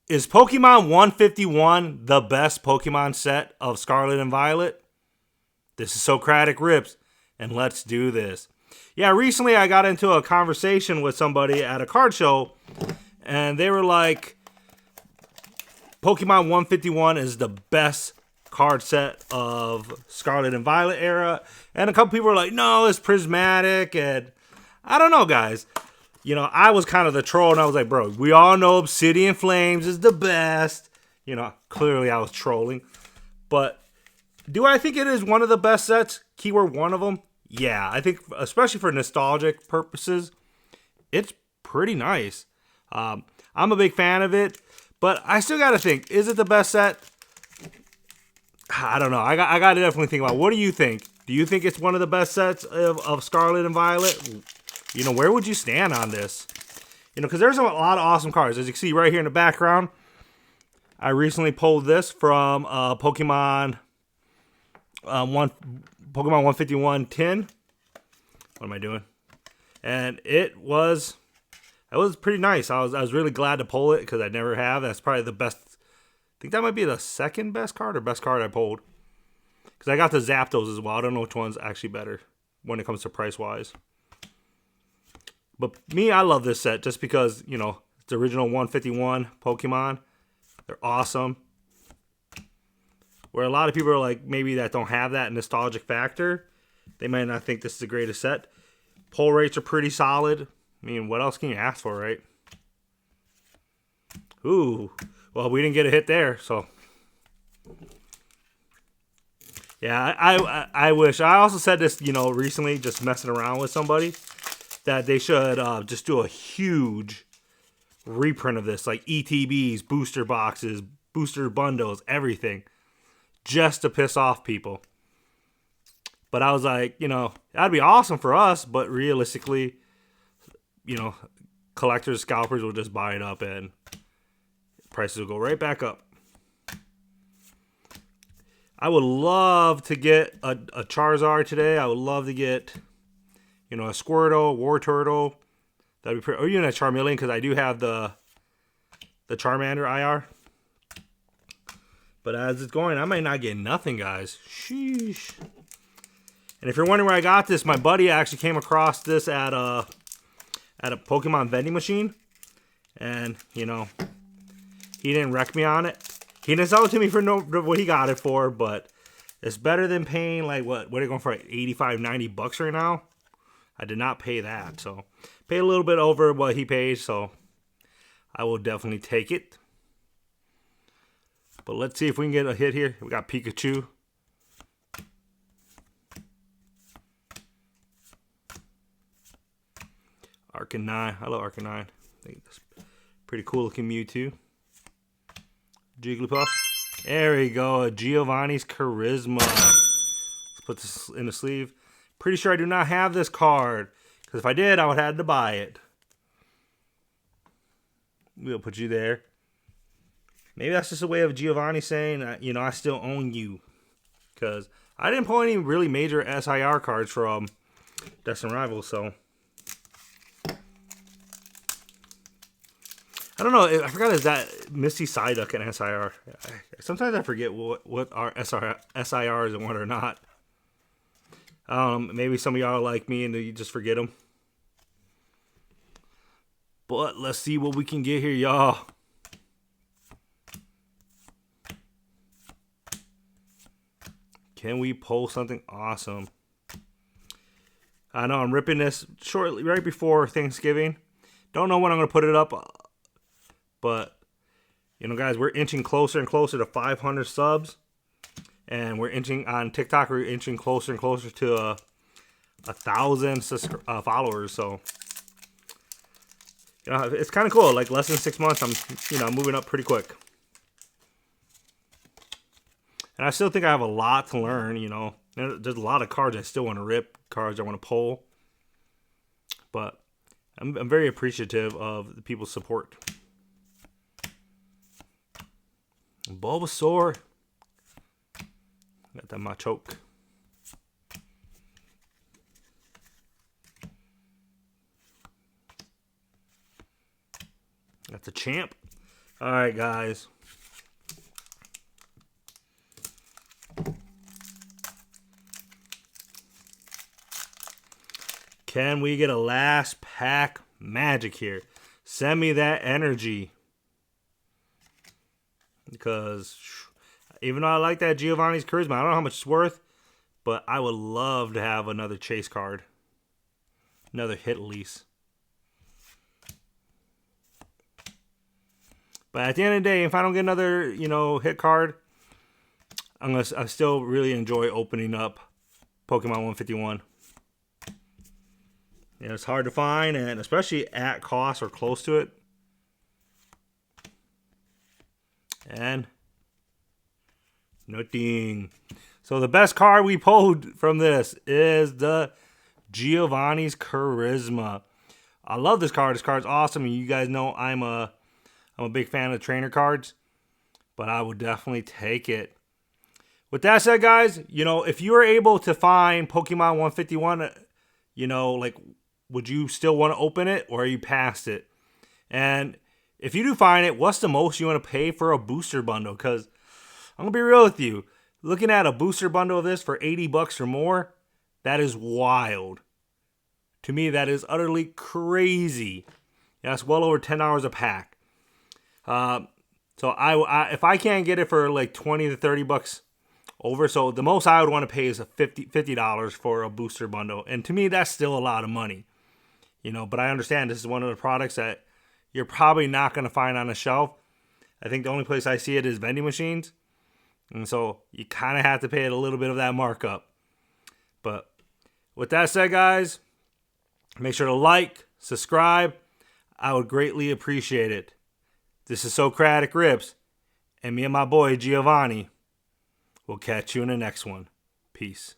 Is Pokemon 151 the best Pokemon set of Scarlet and Violet? This is Socratic Rips, and let's do this. Yeah, recently I got into a conversation with somebody at a card show, and they were like, Pokemon 151 is the best card set of Scarlet and Violet era. And a couple people were like, no, it's prismatic. And I don't know, guys. You know, I was kind of the troll, and I was like, bro, we all know Obsidian Flames is the best. You know, clearly I was trolling. But do I think it is one of the best sets? Keyword one of them? Yeah, I think, especially for nostalgic purposes, it's pretty nice. I'm a big fan of it, but I still got to think, is it the best set? I don't know. I got to definitely think about it. What do you think? Do you think it's one of the best sets of Scarlet and Violet? You know, where would you stand on this? You know, because there's a lot of awesome cards. As you can see right here in the background, I recently pulled this from Pokemon 151 tin. What am I doing? And it was pretty nice. I was really glad to pull it because I never have. That's probably the best. I think that might be the second best card or best card I pulled. Because I got the Zapdos as well. I don't know which one's actually better when it comes to price-wise. But me, I love this set just because, you know, it's the original 151 Pokemon. They're awesome. Where a lot of people are like, maybe that don't have that nostalgic factor, they might not think this is the greatest set. Pull rates are pretty solid. I mean, what else can you ask for, right? Ooh. Well, we didn't get a hit there, so. Yeah, I wish. I also said this, you know, recently, just messing around with somebody, that they should just do a huge reprint of this, like ETBs, booster boxes, booster bundles, everything, just to piss off people. But I was like, you know, that'd be awesome for us, but realistically, you know, collectors, scalpers will just buy it up and prices will go right back up. I would love to get a Charizard today. I would love to get, you know, a Squirtle, War Turtle. That'd be pretty, or even a Charmeleon, because I do have the Charmander IR. But as it's going, I might not get nothing, guys. Sheesh. And if you're wondering where I got this, my buddy actually came across this at a Pokemon vending machine. And, you know, he didn't wreck me on it. He didn't sell it to me for what he got it for, but it's better than paying, like, what are they going for, like 85, 90 bucks right now? I did not pay that, so pay a little bit over what he paid, so I will definitely take it. But let's see if we can get a hit here. We got Pikachu. Arcanine. I love Arcanine. I think that's pretty cool looking Mewtwo. Jigglypuff. There we go. Giovanni's Charisma. Let's put this in the sleeve. Pretty sure I do not have this card, because if I did, I would have had to buy it. We'll put you there. Maybe that's just a way of Giovanni saying, you know, I still own you. Because I didn't pull any really major SIR cards from Destined Rivals, so. I don't know. I forgot, is that Misty Psyduck and SIR? Sometimes I forget what are SIRs and what are not. Maybe some of y'all are like me and you just forget them. But let's see what we can get here, y'all. Can we pull something awesome? I know I'm ripping this shortly, right before Thanksgiving. Don't know when I'm going to put it up. But, you know, guys, we're inching closer and closer to 500 subs. And we're inching on TikTok. We're inching closer and closer to 1,000 followers. So, you know, it's kind of cool. Like, less than 6 months, I'm, you know, moving up pretty quick. And I still think I have a lot to learn, you know. There's a lot of cards I still want to rip, cards I want to pull. But I'm very appreciative of the people's support. Bulbasaur. Got that Machoke. That's a champ. All right, guys. Can we get a last pack magic here? Send me that energy. Because even though I like that Giovanni's Charisma, I don't know how much it's worth, but I would love to have another chase card. Another hit lease. But at the end of the day, if I don't get another, hit card, I still really enjoy opening up Pokemon 151. It's hard to find, and especially at cost or close to it. And nothing. So the best card we pulled from this is the Giovanni's Charisma. I love this card. This card's awesome. And you guys know I'm a big fan of trainer cards, but I would definitely take it. With that said, guys, if you were able to find Pokemon 151, would you still want to open it, or are you past it? And if you do find it, what's the most you want to pay for a booster bundle? Because I'm going to be real with you. Looking at a booster bundle of this for $80 or more, that is wild. To me, that is utterly crazy. That's well over $10 a pack. So if I can't get it for like $20 to $30 over, so the most I would want to pay is $50 for a booster bundle. And to me, that's still a lot of money. But I understand this is one of the products that you're probably not going to find on a shelf. I think the only place I see it is vending machines. And so you kind of have to pay it a little bit of that markup. But with that said, guys, make sure to like, subscribe. I would greatly appreciate it. This is Socratic Rips, and me and my boy Giovanni will catch you in the next one. Peace.